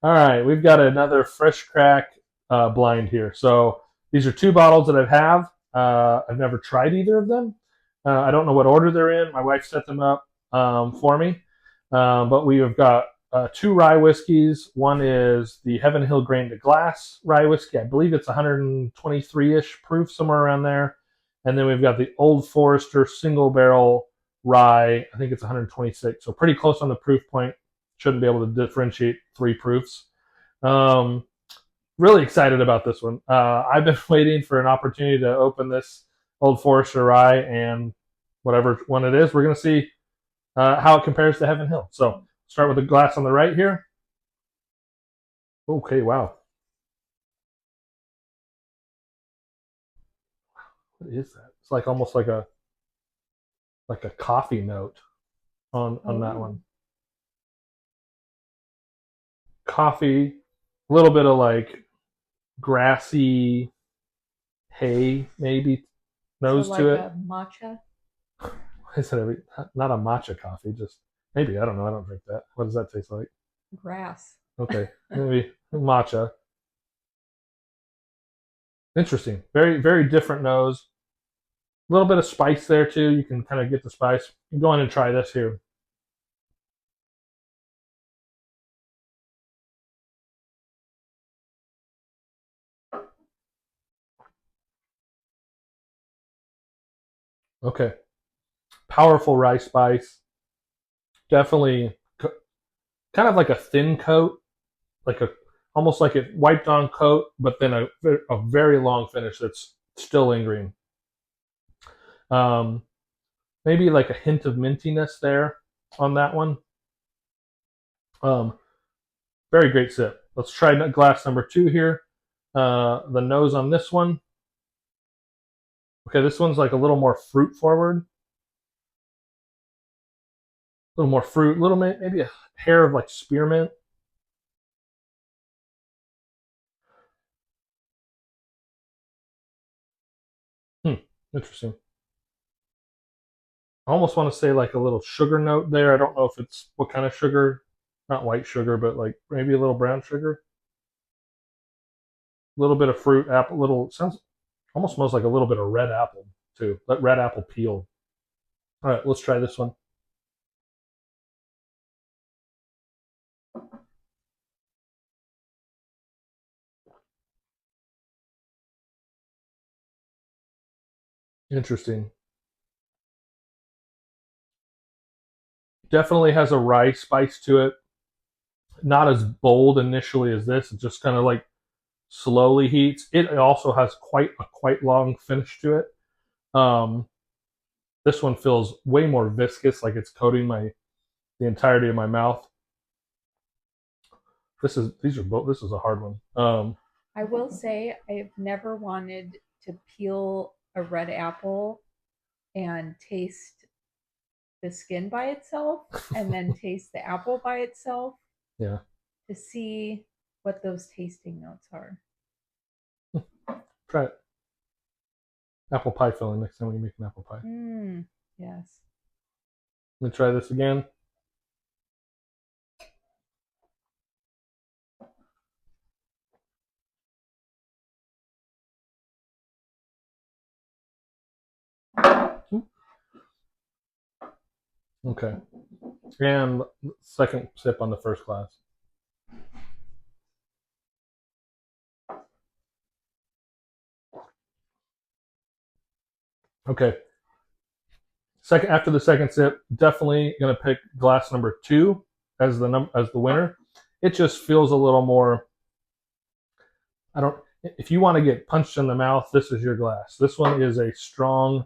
All right, we've got another fresh crack blind here. So these are two bottles that I have. I've never tried either of them. I don't know what order they're in. My wife set them up for me. But we have got two rye whiskeys. One is the Heaven Hill Grain to Glass rye whiskey. I believe it's 123-ish proof, somewhere around there. And then we've got the Old Forester single barrel rye. I think it's 126, so pretty close on the proof point. Shouldn't be able to differentiate three proofs. Um, really excited about this one. I've been waiting for an opportunity to open this Old Forester rye, and whatever one it is, we're going to see how it compares to Heaven Hill. So start with the glass on the right here. Okay, wow. What is that? It's like almost like a coffee note on that one. Coffee, a little bit of like grassy hay maybe So nose to like it. a matcha. I said not a matcha coffee, just maybe. I don't know. I don't drink that. What does that taste like? Grass. Okay, maybe matcha. Interesting. Very very different nose. A little bit of spice there too. You can kind of get the spice. Go in and try this here. Okay, powerful rice spice. Definitely kind of like a thin coat, like a almost like it wiped on coat, but then a very long finish that's still lingering. Um, maybe like a hint of mintiness there on that one. Um, very great sip. Let's try glass number two here. The nose on this one. Okay, this one's like a little more fruit forward. A little more fruit, little maybe a hair of like spearmint. Hmm, interesting. I almost want to say like a little sugar note there. I don't know if it's what kind of sugar, not white sugar, but like maybe a little brown sugar. A little bit of fruit, apple, little sounds almost smells like a little bit of red apple too. That red apple peel. All right, let's try this one. Interesting. Definitely has a rye spice to it. Not as bold initially as this. It just kind of like slowly heats. It also has quite long finish to it. Um, this one feels way more viscous, like it's coating my the entirety of my mouth. These are both. This is a hard one. I will say I've never wanted to peel a red apple and taste the skin by itself and then taste the apple by itself Yeah, to see what those tasting notes are. try it. Apple pie filling next time we make an apple pie. Yes. Let me try this again. Okay. And second sip on the first glass. Okay. Second after the second sip, definitely gonna pick glass number two as the winner. It just feels a little more. I don't. If you want to get punched in the mouth, this is your glass. This one is a strong.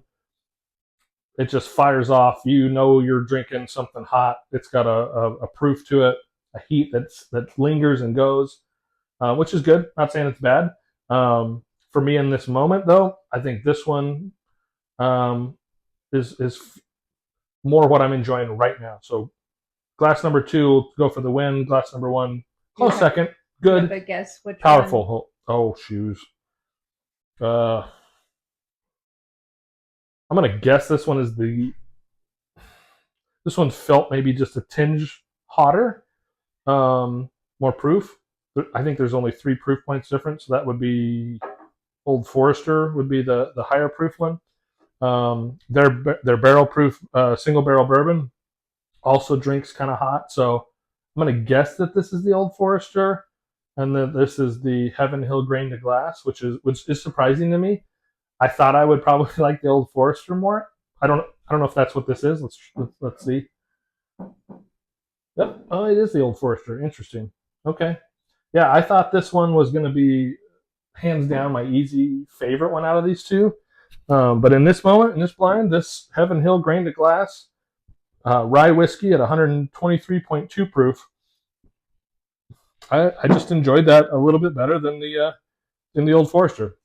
It just fires off. You know you're drinking something hot. It's got a proof to it, a heat that lingers and goes, which is good. Not saying it's bad. For me in this moment, though, I think this one um, is more what I'm enjoying right now. So glass number two will go for the win. Glass number one, Do you close have second. do you have Good, a guess which one? powerful. Oh shoes. Uh, I'm gonna guess this one is the. This one felt maybe just a tinge hotter, more proof. I think there's only 3 proof points difference. So that would be Old Forester would be the higher proof one. Their barrel proof single barrel bourbon also drinks kind of hot. So I'm gonna guess that this is the Old Forester, and that this is the Heaven Hill Grain to Glass, which is surprising to me. I thought I would probably like the Old Forester more. I don't know if that's what this is. Let's see. Yep. Oh, it is the Old Forester. Interesting. Okay. Yeah, I thought this one was going to be hands down my easy favorite one out of these two. But in this moment, in this blind, this Heaven Hill Grain to Glass rye whiskey at 123.2 proof, I just enjoyed that a little bit better than the Old Forester.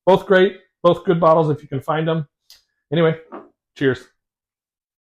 Both great, both good bottles if you can find them. Anyway, cheers.